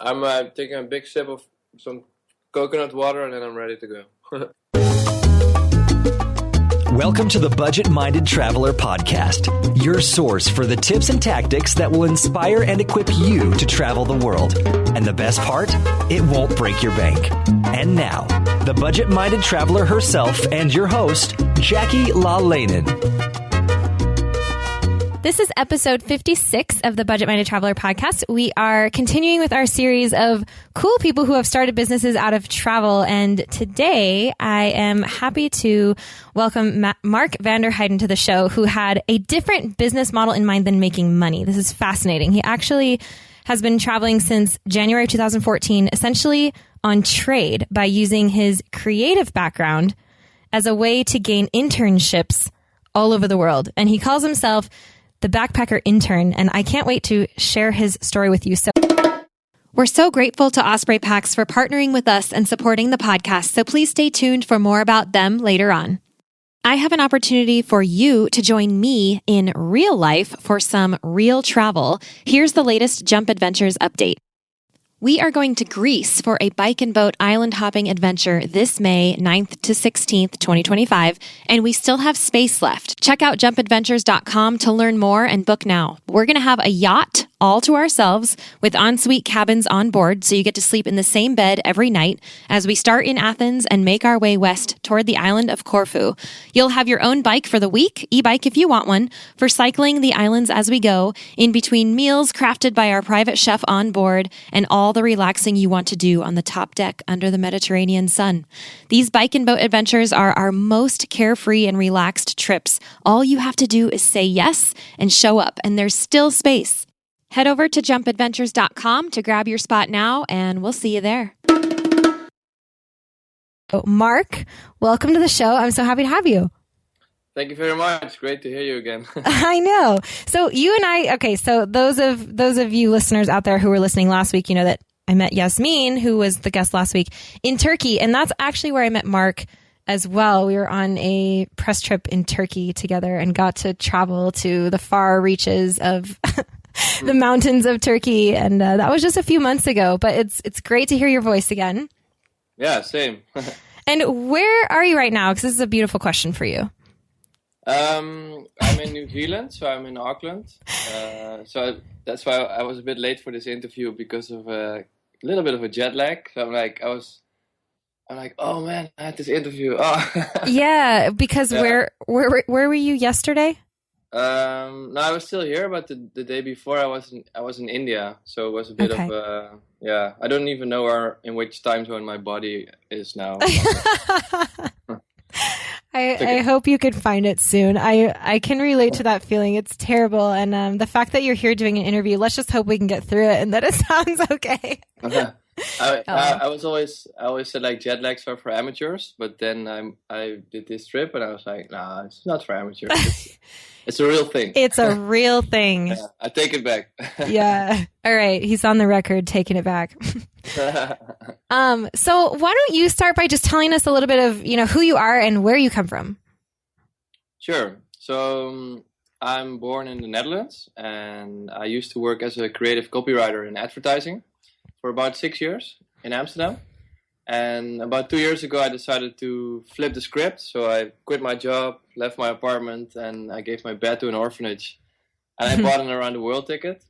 I'm taking a big sip of some coconut water and then I'm ready to go. Welcome to the Budget-Minded Traveler Podcast, your source for the tips and tactics that will inspire and equip you to travel the world. And the best part? It won't break your bank. And now, the Budget-Minded Traveler herself and your host, Jackie IRL. This is episode 56 of the Budget-Minded Traveler podcast. We are continuing with our series of cool people who have started businesses out of travel. And today I am happy to welcome Mark van der Heijden to the show, who had a different business model in mind than making money. This is fascinating. He actually has been traveling since January of 2014, essentially on trade by using his creative background as a way to gain internships all over the world. And he calls himself the Backpacker Intern, and I can't wait to share his story with you. So we're so grateful to Osprey Packs for partnering with us and supporting the podcast, so please stay tuned for more about them later on. I have an opportunity for you to join me in real life for some real travel. Here's the latest Jump Adventures update. We are going to Greece for a bike and boat island hopping adventure this May 9th to 16th, 2025, and we still have space left. Check out jumpadventures.com to learn more and book now. We're going to have a yacht all to ourselves with ensuite cabins on board, so you get to sleep in the same bed every night as we start in Athens and make our way west toward the island of Corfu. You'll have your own bike for the week, e-bike if you want one, for cycling the islands as we go, in between meals crafted by our private chef on board, and all the relaxing you want to do on the top deck under the Mediterranean sun. These bike and boat adventures are our most carefree and relaxed trips. All you have to do is say yes and show up, and there's still space. Head over to jumpadventures.com to grab your spot now, and we'll see you there. Mark, welcome to the show. I'm so happy to have you. Thank you very much. Great to hear you again. I know. So you and I, okay, so those of you listeners out there who were listening last week, you know that I met Yasmin, who was the guest last week, in Turkey, and that's actually where I met Mark as well. We were on a press trip in Turkey together and got to travel to the far reaches of the mountains of Turkey, and that was just a few months ago, but it's great to hear your voice again. Yeah, same. And where are you right now? Because this is a beautiful question for you. I'm in New Zealand, so I'm in Auckland. So that's why I was a bit late for this interview because of a little bit of a jet lag. So I'm like, oh man, I had this interview. Oh. Yeah, because Yeah. where were you yesterday? No, I was still here, but the day before I was in India, so it was a bit of yeah. I don't even know in which time zone my body is now. I hope you could find it soon. I can relate to that feeling. It's terrible, and the fact that you're here doing an interview, let's just hope we can get through it and that it sounds okay. I always said like jet lags are for amateurs, but then I did this trip and I was like, nah, it's not for amateurs. It's a real thing. It's a real thing. Yeah, I take it back. Yeah. All right. He's on the record taking it back. So why don't you start by just telling us a little bit of, who you are and where you come from? Sure. So I'm born in the Netherlands and I used to work as a creative copywriter in advertising for about 6 years in Amsterdam. And about 2 years ago, I decided to flip the script. So I quit my job, left my apartment, and I gave my bed to an orphanage. And I bought an around the world ticket,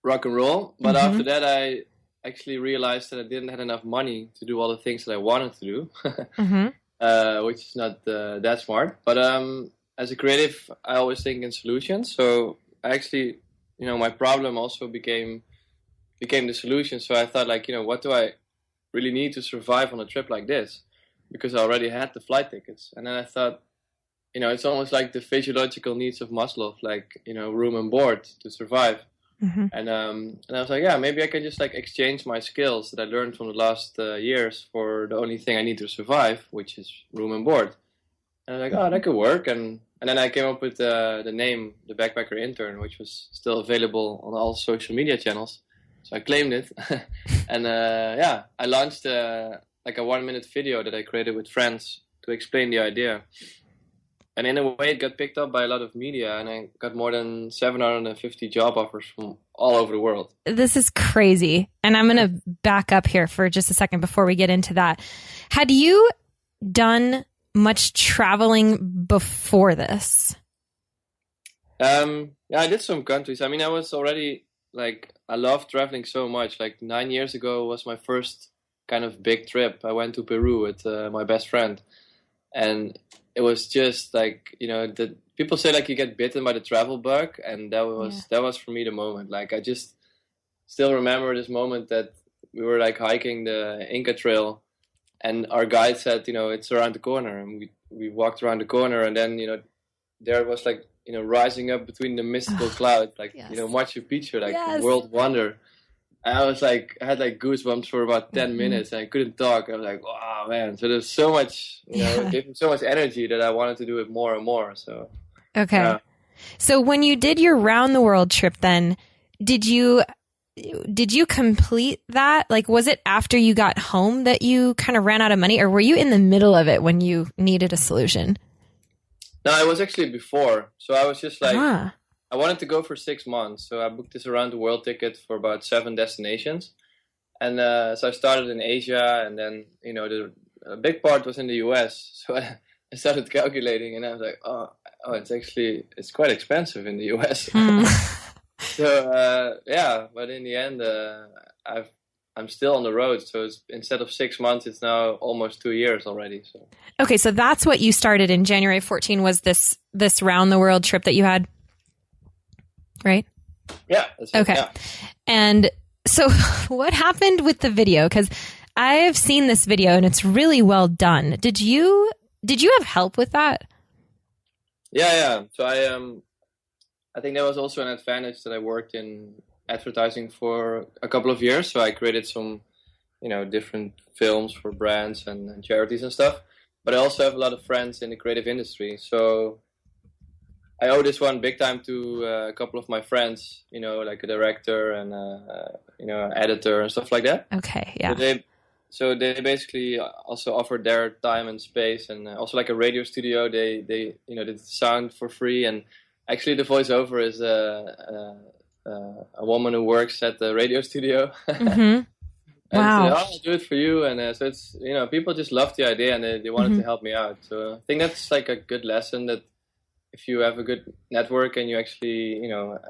rock and roll. But after that, I actually realized that I didn't have enough money to do all the things that I wanted to do, which is not that smart. But as a creative, I always think in solutions. So I actually, my problem also became the solution. So I thought like, what do I really need to survive on a trip like this? Because I already had the flight tickets. And then I thought, it's almost like the physiological needs of Maslow, like, room and board to survive. And I was like, yeah, maybe I can just like exchange my skills that I learned from the last years for the only thing I need to survive, which is room and board. And I was like, oh, that could work. And then I came up with the name, the Backpacker Intern, which was still available on all social media channels. So I claimed it. And I launched like a 1-minute video that I created with friends to explain the idea. And in a way, it got picked up by a lot of media, and I got more than 750 job offers from all over the world. This is crazy. And I'm going to back up here for just a second before we get into that. Had you done much traveling before this? Yeah, I did some countries. I mean, I was already, like, I love traveling so much. Like 9 years ago was my first kind of big trip. I went to Peru with my best friend. And it was just like, the people say like you get bitten by the travel bug, and that was for me the moment. Like I just still remember this moment that we were like hiking the Inca Trail, and our guide said, it's around the corner, and we walked around the corner, and then there it was like rising up between the mystical clouds, like Machu Picchu, like world wonder. And I was like, I had like goosebumps for about 10 minutes, and I couldn't talk. I was like, wow, man. So there's so much, it gave me so much energy that I wanted to do it more and more. So, okay. So when you did your round the world trip, then did you complete that? Like, was it after you got home that you kind of ran out of money, or were you in the middle of it when you needed a solution? No, it was actually before. So I was just like, I wanted to go for 6 months, so I booked this around the world ticket for about 7 destinations. And so I started in Asia, and then, a big part was in the US. So I started calculating, and I was like, oh, it's quite expensive in the US. So, but in the end, I'm still on the road. So instead of 6 months, it's now almost 2 years already. So. Okay, so that's what you started in January 14 was this round the world trip that you had? Right? Yeah. That's it, okay. Yeah. And so what happened with the video? Because I've seen this video and it's really well done. Did you have help with that? Yeah. So I think that was also an advantage that I worked in advertising for a couple of years. So I created some, different films for brands and charities and stuff. But I also have a lot of friends in the creative industry. So I owe this one big time to a couple of my friends, like a director and, editor and stuff like that. Okay, yeah. So they basically also offered their time and space, and also like a radio studio. They did the sound for free, and actually the voiceover is a woman who works at the radio studio. Mm-hmm. Wow. So, I'll do it for you. And so it's, people just loved the idea, and they wanted to help me out. So I think that's like a good lesson, that if you have a good network and you actually,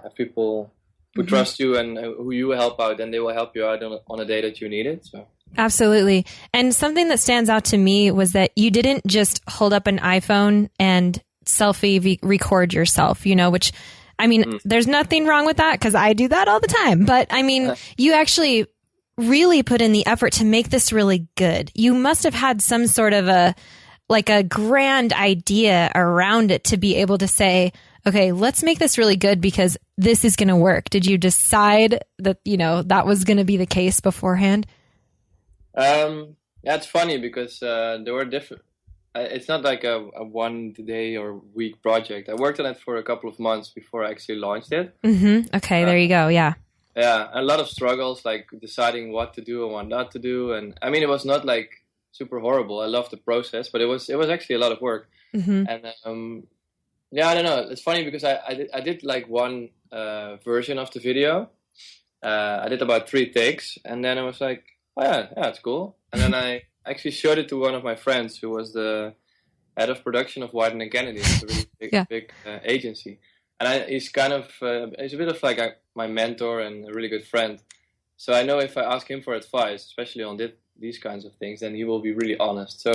have people who trust you and who you help out, then they will help you out on a day that you need it. So. Absolutely. And something that stands out to me was that you didn't just hold up an iPhone and selfie record yourself, which, I mean, there's nothing wrong with that because I do that all the time. But I mean, you actually really put in the effort to make this really good. You must have had some sort of a grand idea around it to be able to say, okay, let's make this really good because this is going to work. Did you decide that, that was going to be the case beforehand? Yeah, it's funny because there were different. It's not like a 1 day or week project. I worked on it for a couple of months before I actually launched it. Mm-hmm. Okay, there you go. Yeah. Yeah, a lot of struggles, like deciding what to do and what not to do. And I mean, it was not like super horrible. I loved the process, but it was actually a lot of work. Mm-hmm. And I don't know. It's funny because I did like one version of the video. I did about 3 takes, and then I was like, oh yeah, it's cool. And then I actually showed it to one of my friends who was the head of production of Heijden and Kennedy. It's a really big agency. And he's kind of, he's a bit of like my mentor and a really good friend. So I know if I ask him for advice, especially on these kinds of things, then he will be really honest. So,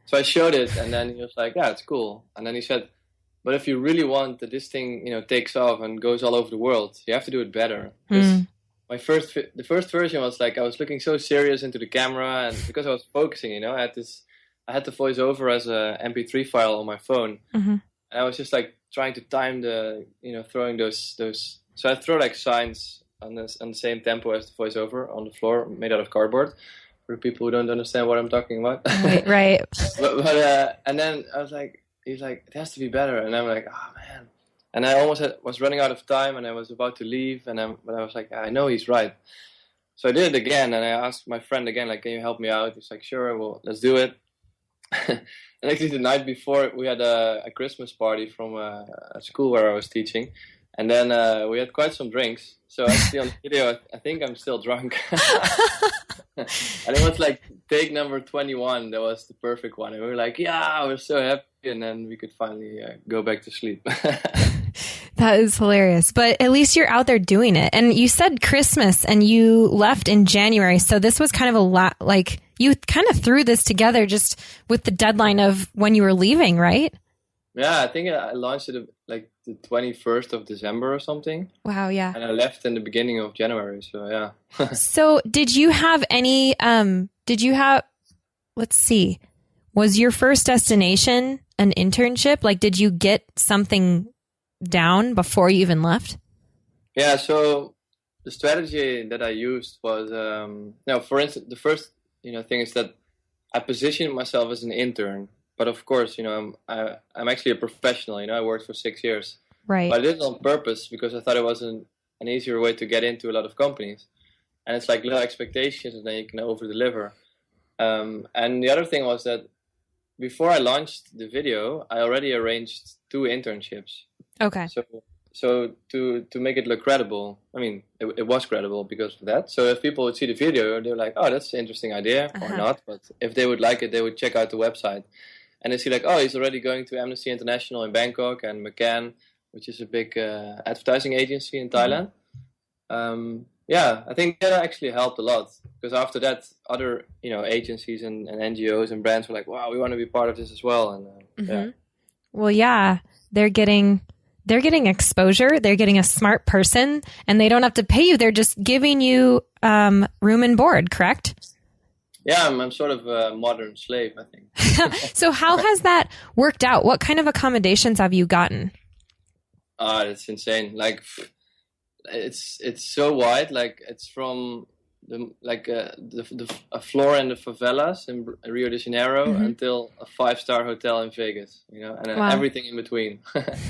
So I showed it, and then he was like, yeah, it's cool. And then he said, but if you really want that this thing, takes off and goes all over the world, you have to do it better. Because the first version was like, I was looking so serious into the camera, and because I was focusing, I had the voice over as a MP3 file on my phone. Mm-hmm. And I was just like trying to time the, throwing those. So I throw like signs on the same tempo as the voiceover on the floor, made out of cardboard, for people who don't understand what I'm talking about. Right. but and then I was like, he's like, it has to be better, and I'm like, oh man. And I almost was running out of time, and I was about to leave, but I was like, I know he's right. So I did it again, and I asked my friend again, like, can you help me out? He's like, sure, well, let's do it. And actually, the night before, we had a Christmas party from a school where I was teaching. And then we had quite some drinks. So actually on the video, I think I'm still drunk. And it was like take number 21. That was the perfect one. And we were like, yeah, we're so happy. And then we could finally go back to sleep. That is hilarious. But at least you're out there doing it. And you said Christmas and you left in January. So this was kind of a lot, like you kind of threw this together just with the deadline of when you were leaving, right? Yeah, I think I launched it like the 21st of December or something. Wow, yeah. And I left in the beginning of January, so yeah. So did you have any, let's see, was your first destination an internship? Like, did you get something down before you even left? Yeah, so the strategy that I used was, for instance, the first, thing is that I positioned myself as an intern. But of course, I'm actually a professional. I worked for 6 years. Right. But I did it on purpose because I thought it was an easier way to get into a lot of companies. And it's like low expectations, and then you can over-deliver. And the other thing was that before I launched the video, I already arranged 2 internships. Okay. So to make it look credible, I mean, it was credible because of that. So if people would see the video, they're like, oh, that's an interesting idea, or not. But if they would like it, they would check out the website. And they see like, oh, he's already going to Amnesty International in Bangkok and McCann, which is a big advertising agency in Thailand. I think that actually helped a lot because after that, other agencies and NGOs and brands were like, wow, we want to be part of this as well. And yeah. Well, yeah, they're getting exposure. They're getting a smart person, and they don't have to pay you. They're just giving you room and board, correct? Yeah, I'm sort of a modern slave, I think. So how has that worked out? What kind of accommodations have you gotten? It's insane. Like, it's so wide. Like, it's from a floor in the favelas in Rio de Janeiro until a 5-star hotel in Vegas. And everything in between.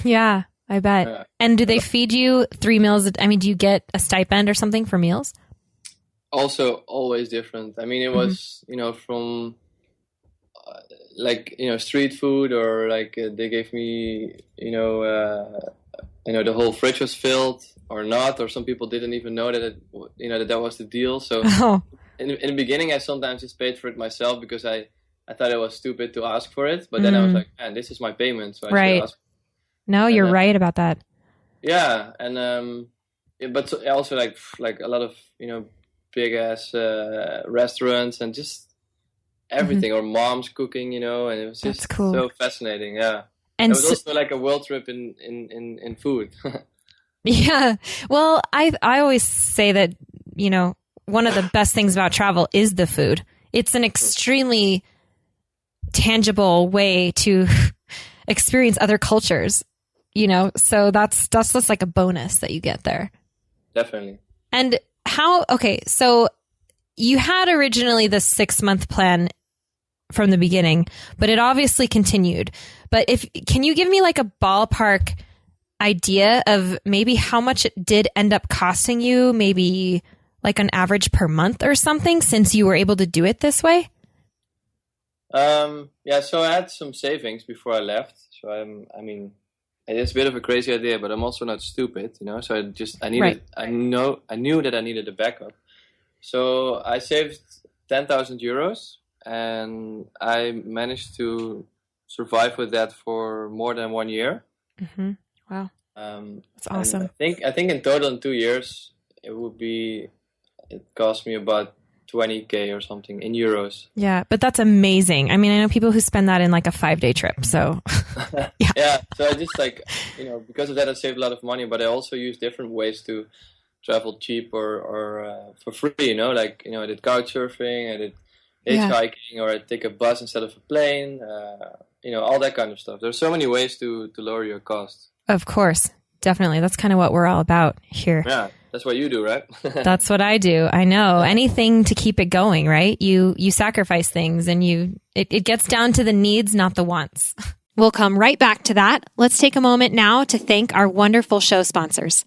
Yeah, I bet. Yeah. And do they feed you 3 meals? I mean, do you get a stipend or something for meals? Also, always different. I mean, it was, from street food, or like they gave me, the whole fridge was filled or not, or some people didn't even know that that was the deal. So in the beginning, I sometimes just paid for it myself because I thought it was stupid to ask for it. But then I was like, man, this is my payment, so I should ask. No, you're right about that. Yeah, and but also like a lot of big ass restaurants and just everything, or mom's cooking, and it was just cool. So fascinating. Yeah, and it was also like a world trip in food. Yeah, well, I always say that one of the best things about travel is the food. It's an extremely tangible way to experience other cultures. So that's just like a bonus that you get there. Definitely. And so you had originally the 6-month plan from the beginning, but it obviously continued. But can you give me like a ballpark idea of maybe how much it did end up costing you, maybe like an average per month or something, since you were able to do it this way? So I had some savings before I left. So I mean, it's a bit of a crazy idea, but I'm also not stupid, So I knew that I needed a backup. So I saved 10,000 euros, and I managed to survive with that for more than 1 year. Mm-hmm. Wow, that's awesome. I think in total in 2 years it cost me about 20K or something in euros. Yeah, but that's amazing. I mean, I know people who spend that in like a 5-day trip. So yeah. So I just because of that, I saved a lot of money, but I also use different ways to travel cheap or for free, I did couch surfing, I did hitchhiking, or I take a bus instead of a plane, all that kind of stuff. There's so many ways to lower your costs. Of course. Definitely. That's kind of what we're all about here. Yeah. That's what you do, right? That's what I do. I know. Anything to keep it going, right? You sacrifice things, and it gets down to the needs, not the wants. We'll come right back to that. Let's take a moment now to thank our wonderful show sponsors.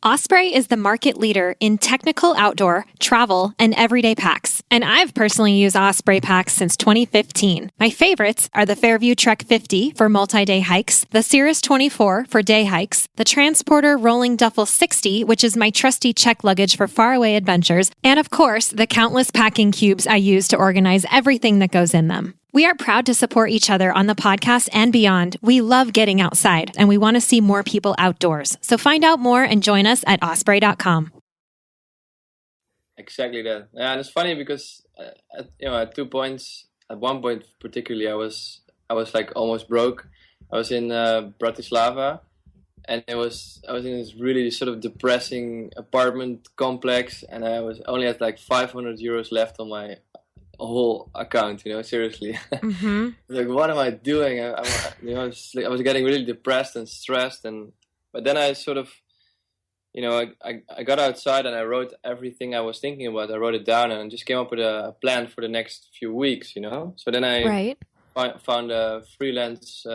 Osprey is the market leader in technical outdoor, travel, and everyday packs. And I've personally used Osprey packs since 2015. My favorites are the Fairview Trek 50 for multi-day hikes, the Cirrus 24 for day hikes, the Transporter Rolling Duffel 60, which is my trusty check luggage for faraway adventures, and of course, the countless packing cubes I use to organize everything that goes in them. We are proud to support each other on the podcast and beyond. We love getting outside, and we want to see more people outdoors. So find out more and join us at osprey.com. Exactly that. Yeah, and it's funny because at one point particularly, I was like almost broke. I was in Bratislava, and I was in this really sort of depressing apartment complex, and I was only had like 500 euros left on my whole account, seriously. Mm-hmm. Like, what am I doing? I was getting really depressed and stressed, but then I sort of, I got outside and I wrote everything I was thinking about. I wrote it down and just came up with a plan for the next few weeks, So then I found a freelance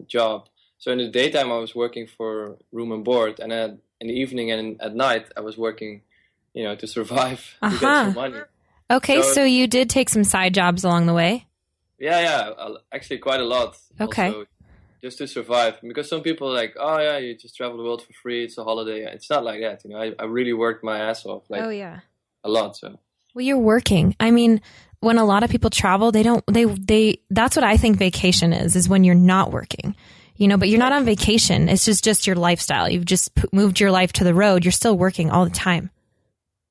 job. So in the daytime I was working for room and board, and then in the evening and at night I was working, to survive, to get some money. Okay, so you did take some side jobs along the way? Yeah, actually quite a lot. Okay. Also, just to survive. Because some people are like, oh yeah, you just travel the world for free, it's a holiday. It's not like that, I really worked my ass off, a lot. So. Well, you're working. I mean, when a lot of people travel, that's what I think vacation is when you're not working. But you're not on vacation. It's just your lifestyle. You've just moved your life to the road. You're still working all the time.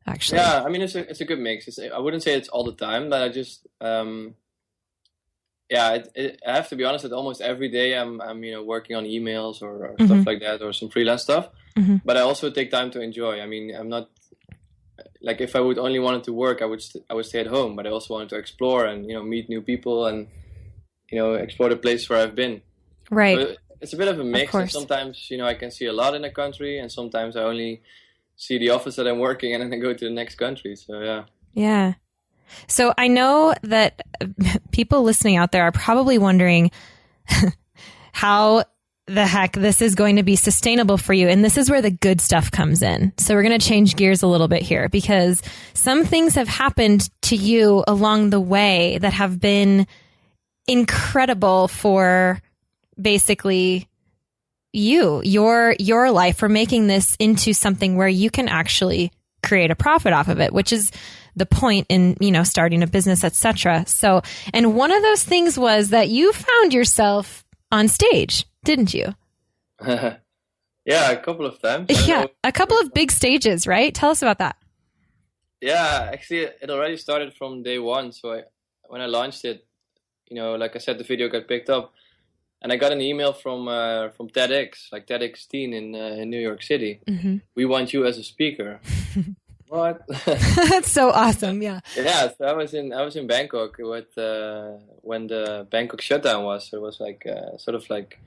Actually, yeah, I mean it's a good mix. I wouldn't say it's all the time, but I just I have to be honest that almost every day I'm working on emails or mm-hmm. stuff like that, or some freelance stuff. Mm-hmm. But I also take time to enjoy. I mean, I'm not like, if I would only wanted to work, I would stay at home. But I also wanted to explore and meet new people and explore the place where I've been. Right. So it's a bit of a mix. And sometimes I can see a lot in a country, and sometimes I only see the office that I'm working in and then go to the next country. So, yeah. Yeah. So I know that people listening out there are probably wondering how the heck this is going to be sustainable for you. And this is where the good stuff comes in. So we're going to change gears a little bit here, because some things have happened to you along the way that have been incredible for basically your life, for making this into something where you can actually create a profit off of it, which is the point in, starting a business, etc. So, and one of those things was that you found yourself on stage, didn't you? Yeah, a couple of times. Yeah, a couple of big stages, right? Tell us about that. Yeah, actually, it already started from day one. So when I launched it, like I said, the video got picked up. And I got an email from TEDx, like TEDx Teen in New York City. Mm-hmm. We want you as a speaker. What? That's so awesome! Yeah. Yeah. So I was in Bangkok when the Bangkok shutdown was. So it was like sort of like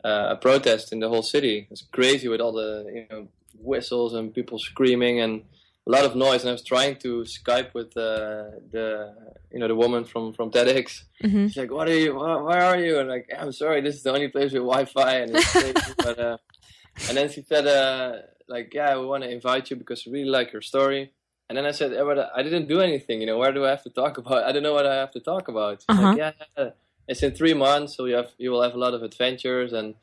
a protest in the whole city. It was crazy with all the whistles and people screaming and a lot of noise. And I was trying to Skype with the woman from TEDx. Mm-hmm. She's like, "What are you? Where are you?" And like, I'm sorry, this is the only place with Wi-Fi, and it's crazy. But and then she said, "Yeah, we want to invite you because we really like your story." And then I said, "Yeah, but I didn't do anything. Where do I have to talk about? I don't know what I have to talk about." She's like, "Yeah, it's in 3 months, so you will have a lot of adventures." And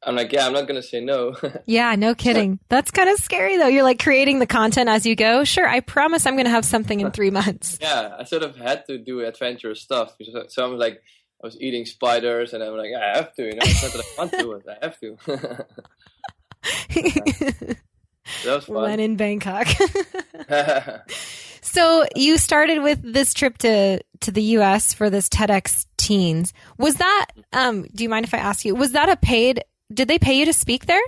I'm like, yeah, I'm not going to say no. Yeah, no kidding. That's kind of scary, though. You're like creating the content as you go. Sure, I promise I'm going to have something in 3 months. Yeah, I sort of had to do adventurous stuff. So I'm like, I was eating spiders, and I'm like, I have to. It's not that I want to, but I have to. That was fun. When in Bangkok. So you started with this trip to the U.S. for this TEDx Teens. Was that, do you mind if I ask you, was that a paid... Did they pay you to speak there?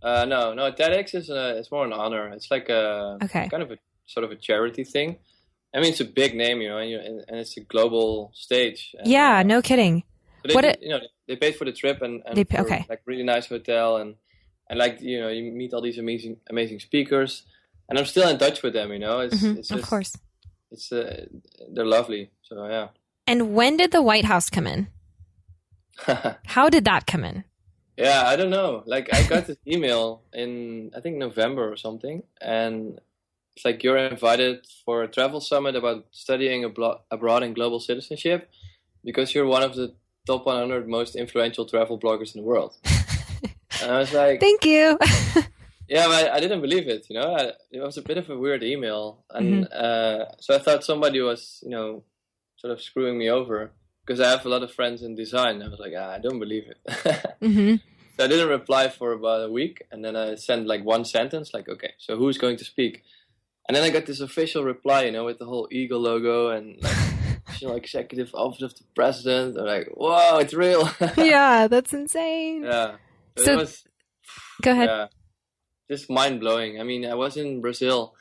No. TEDx is it's more an honor. It's like kind of a sort of a charity thing. I mean, it's a big name, and it's a global stage. And, yeah, no kidding. So they paid for the trip and for, like really nice hotel and like you meet all these amazing speakers, and I'm still in touch with them. It's just, of course, it's they're lovely. So yeah. And when did the White House come in? How did that come in? Yeah, I don't know. Like, I got this email in, I think, November or something, and it's like you're invited for a travel summit about studying abroad and global citizenship because you're one of the top 100 most influential travel bloggers in the world. And I was like, Thank you. yeah, but I didn't believe it. It was a bit of a weird email, and Mm-hmm. so I thought somebody was, sort of screwing me over because I have a lot of friends in design. I was like, I don't believe it. Mm-hmm. So I didn't reply for about a week, and then I sent like one sentence, like, okay, so who's going to speak? And then I got this official reply, with the whole eagle logo and like National Executive Office of the President. I'm like, whoa, it's real. Yeah, that's insane. Yeah. So it So was, go ahead. yeah, just mind blowing. I mean, I was in Brazil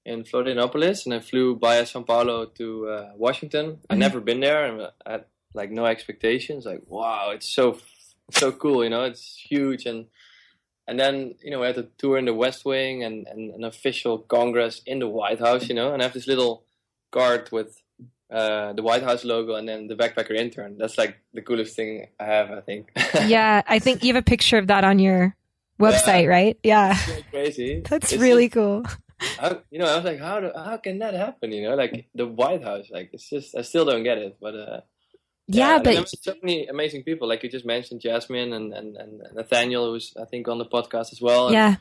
in Florianopolis, and I flew via Sao Paulo to Washington. I'd never been there, and I had like no expectations. Like, wow, it's so cool. It's huge, and then we had a tour in the West Wing and an official Congress in the White House. And I have this little card with the White House logo and then the Backpacker Intern. That's like the coolest thing I have, I think. Yeah, I think you have a picture of that on your website, Yeah, right? Yeah. it's so crazy. That's It's really just, cool. I was like, how can that happen? Like the White House, like it's just I still don't get it, but Yeah, and then there but was so many amazing people, like you just mentioned, Jasmine and Nathaniel, who's I think on the podcast as well, and yeah,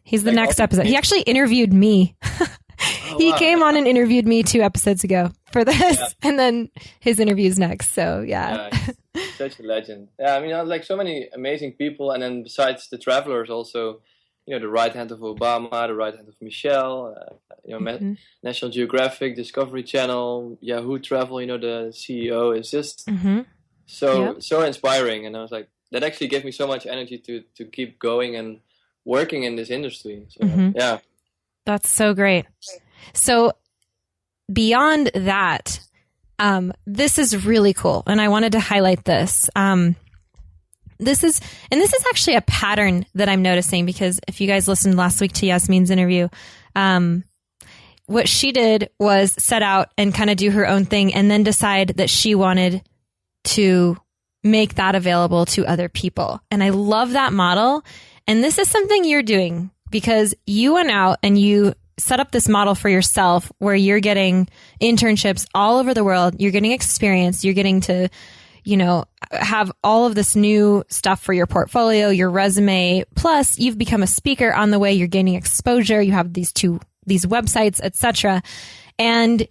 he's the like all next these episode. He amazing. actually interviewed me. Oh He wow, came on and interviewed me 2 episodes ago for this, yeah, and then his interview's next. So yeah. yeah, he's such a legend. Yeah, I mean, I was like so many amazing people, and then besides the travelers, also, the right hand of Obama, the right hand of Michelle, Mhm. National Geographic, Discovery Channel, Yahoo Travel. The CEO is just Mhm. Yep. so inspiring, and I was like, that actually gave me so much energy to keep going and working in this industry. So Mhm. yeah, That's so great. So beyond that, this is really cool, and I wanted to highlight this. This is actually a pattern that I'm noticing, because if you guys listened last week to Yasmin's interview, what she did was set out and kind of do her own thing and then decide that she wanted to make that available to other people. And I love that model. And this is something you're doing, because you went out and you set up this model for yourself where you're getting internships all over the world. You're getting experience. You're getting to, have all of this new stuff for your portfolio, your resume. Plus, you've become a speaker on the way. You're gaining exposure. You have these websites, etc. And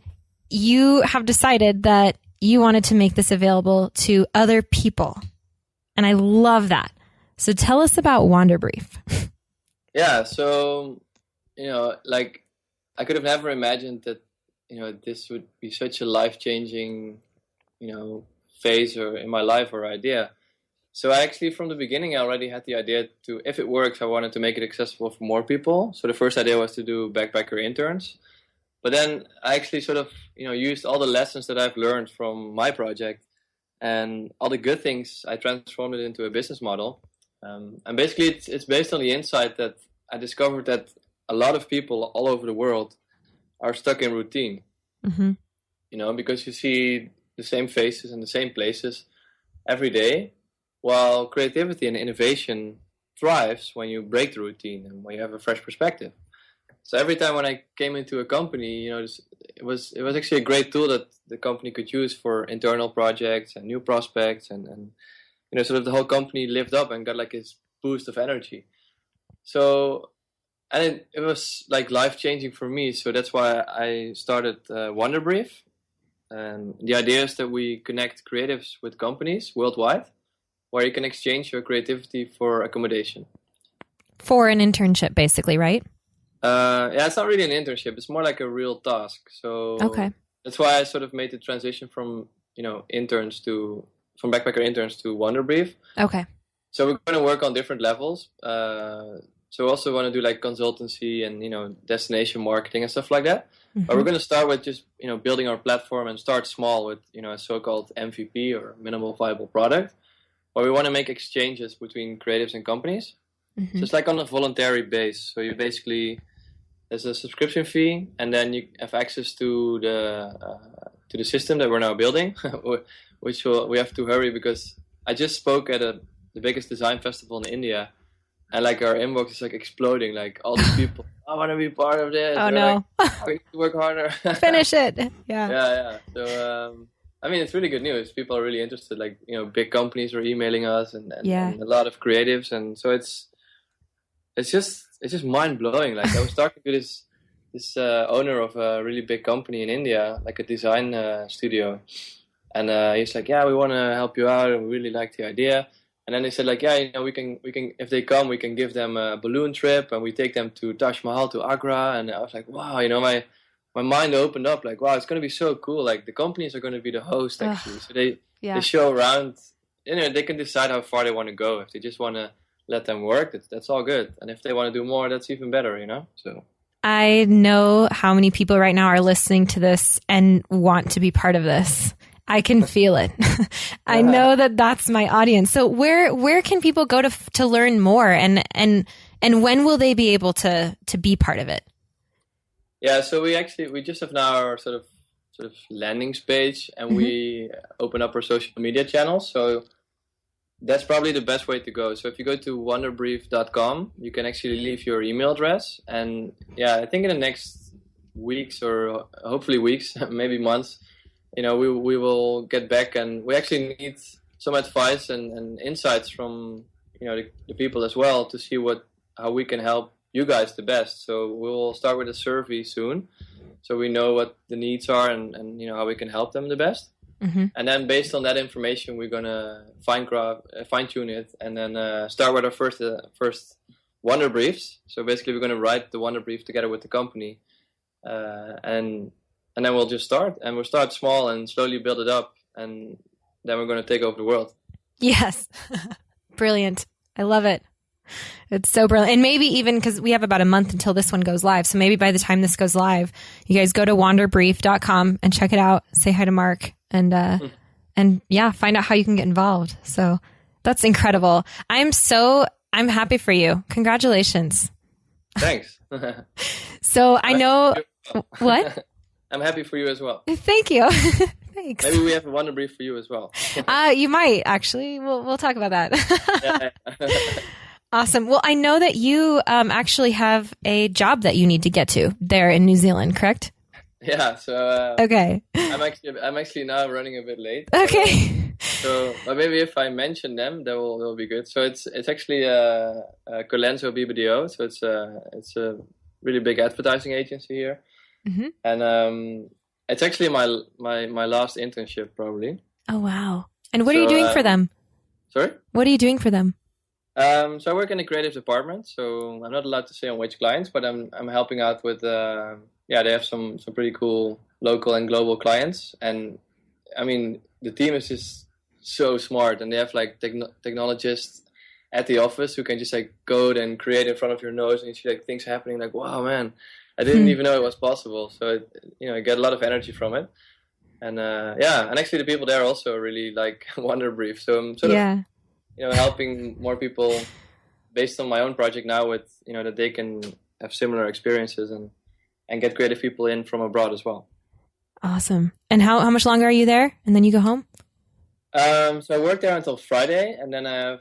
you have decided that you wanted to make this available to other people. And I love that. So tell us about Wanderbrief. yeah. So like I could have never imagined that this would be such a life-changing phase or in my life or idea. So I actually, from the beginning, I already had the idea to, if it works, I wanted to make it accessible for more people. So the first idea was to do backpacker interns. But then I actually sort of, used all the lessons that I've learned from my project and all the good things. I transformed it into a business model. And basically, it's based on the insight that I discovered that a lot of people all over the world are stuck in routine. Mm-hmm. Because you see the same faces in the same places every day, while creativity and innovation thrives when you break the routine and when you have a fresh perspective. So every time when I came into a company, it was actually a great tool that the company could use for internal projects and new prospects, and sort of the whole company lived up and got like this boost of energy. So, and it was like life-changing for me. So that's why I started Wanderbrief. And the idea is that we connect creatives with companies worldwide, where you can exchange your creativity for accommodation. For an internship, basically, right? Yeah, it's not really an internship. It's more like a real task. So Okay. that's why I sort of made the transition from backpacker interns to Wanderbrief. Okay. So we're going to work on different levels. So we also want to do like consultancy and destination marketing and stuff like that. Mm-hmm. But we're going to start with just building our platform and start small with a so-called MVP or minimal viable product, where we want to make exchanges between creatives and companies. Mm-hmm. So it's like on a voluntary base. So you basically, there's a subscription fee, and then you have access to the system that we're now building, which we have to hurry because I just spoke at a the biggest design festival in India. And like our inbox is like exploding, like all these people, I want to be part of this. Oh no. Like, we need to work harder. Finish it. Yeah. Yeah. So, I mean, it's really good news. People are really interested. Like, big companies are emailing us and a lot of creatives. And so it's just mind blowing. Like I was talking to this owner of a really big company in India, like a design studio. And he's like, yeah, we want to help you out. And we really like the idea. And then they said like, yeah, we can, if they come, we can give them a balloon trip and we take them to Taj Mahal, to Agra. And I was like, wow, my mind opened up like, wow, it's going to be so cool. Like the companies are going to be the host actually. So they show around, they can decide how far they want to go. If they just want to let them work, that's all good. And if they want to do more, that's even better, so. I know how many people right now are listening to this and want to be part of this. I can feel it. I know that that's my audience. So where can people go to learn more and when will they be able to be part of it? Yeah, so we just have now our sort of landings page and we open up our social media channels. So that's probably the best way to go. So if you go to wanderbrief.com, you can actually leave your email address. And yeah, I think in the next weeks or hopefully weeks, maybe months, we will get back, and we actually need some advice and insights from the people as well to see how we can help you guys the best. So we'll start with a survey soon, so we know what the needs are and how we can help them the best. And then based on that information, we're gonna fine tune it, and then start with our first Wonder Briefs. So basically, we're gonna write the Wonder Brief together with the company, and then we'll just start, and we'll start small and slowly build it up, and then we're going to take over the world. Yes. Brilliant. I love it. It's so brilliant. And maybe even because we have about a month until this one goes live. So maybe by the time this goes live, you guys go to wanderbrief.com and check it out. Say hi to Mark and find out how you can get involved. So that's incredible. I'm happy for you. Congratulations. Thanks. So I know what? I'm happy for you as well. Thank you. Thanks. Maybe we have a Wonder Brief for you as well. You might actually. We'll talk about that. Awesome. Well, I know that you actually have a job that you need to get to there in New Zealand, correct? Yeah. So okay. I'm actually now running a bit late. Okay. So but maybe if I mention them, that will be good. So it's actually Colenso BBDO. So it's a really big advertising agency here. And it's actually my last internship probably. Oh wow! And what are you doing for them? Sorry? What are you doing for them? So I work in the creative department, so I'm not allowed to say on which clients, but I'm helping out with they have some pretty cool local and global clients, and I mean the team is just so smart, and they have like technologists at the office who can just like code and create in front of your nose, and you see like things happening like, wow man, I didn't even know it was possible. So I get a lot of energy from it, and and actually the people there also really like Wanderbrief. So I'm sort of helping more people based on my own project now with that they can have similar experiences and get creative people in from abroad as well. Awesome. And how much longer are you there? And then you go home? So I work there until Friday, and then I have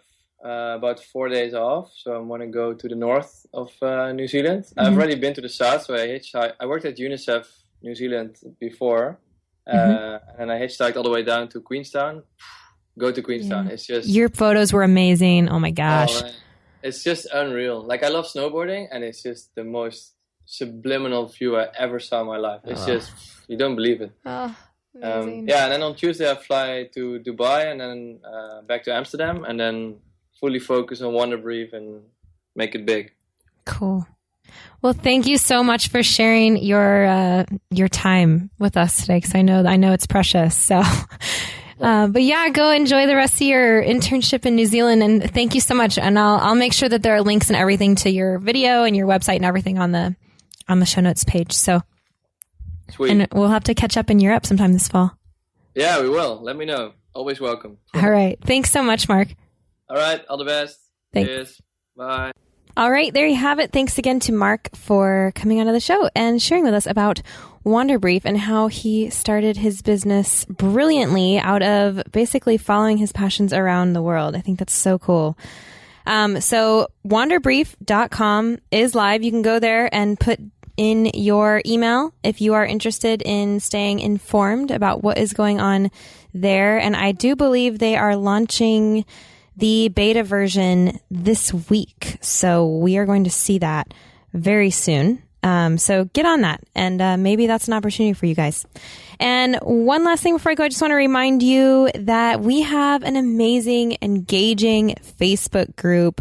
about 4 days off. So I want to go to the north of New Zealand. I've already been to the south, so I worked at UNICEF New Zealand before, and then I hitchhiked all the way down to Queenstown. Go to Queenstown. Yeah. It's just your photos were amazing. Oh my gosh. It's just unreal. Like I love snowboarding, and it's just the most subliminal view I ever saw in my life. It's just, you don't believe it. Oh, amazing. And then on Tuesday I fly to Dubai, and then back to Amsterdam, and then fully focus on Wanderbrief and make it big. Cool. Well, thank you so much for sharing your time with us today, because I know it's precious. So, but yeah, go enjoy the rest of your internship in New Zealand, and thank you so much. And I'll make sure that there are links and everything to your video and your website and everything on the show notes page. So, sweet. And we'll have to catch up in Europe sometime this fall. Yeah, we will. Let me know. Always welcome. All right. Thanks so much, Mark. All right. All the best. Thanks. Cheers. Bye. All right, there you have it. Thanks again to Mark for coming onto the show and sharing with us about Wanderbrief and how he started his business brilliantly out of basically following his passions around the world. I think that's so cool. So wanderbrief.com is live. You can go there and put in your email if you are interested in staying informed about what is going on there. And I do believe they are launching the beta version this week. So we are going to see that very soon. So get on that, and maybe that's an opportunity for you guys. And one last thing before I go, I just want to remind you that we have an amazing, engaging Facebook group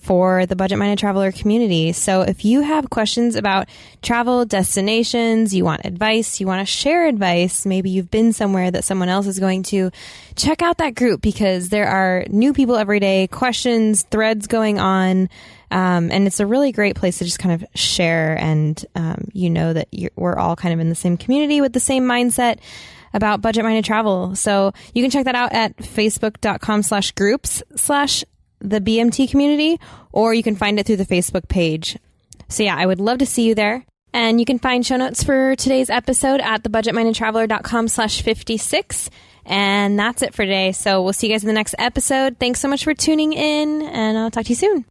for the Budget Minded Traveler community. So if you have questions about travel destinations, you want advice, you want to share advice, maybe you've been somewhere that someone else is going to, check out that group because there are new people every day, questions, threads going on. And it's a really great place to just kind of share and, that we're all kind of in the same community with the same mindset about budget-minded travel. So you can check that out at facebook.com/groups/the BMT community, or you can find it through the Facebook page. So yeah, I would love to see you there. And you can find show notes for today's episode at thebudgetmindedtraveler.com/56. And that's it for today. So we'll see you guys in the next episode. Thanks so much for tuning in, and I'll talk to you soon.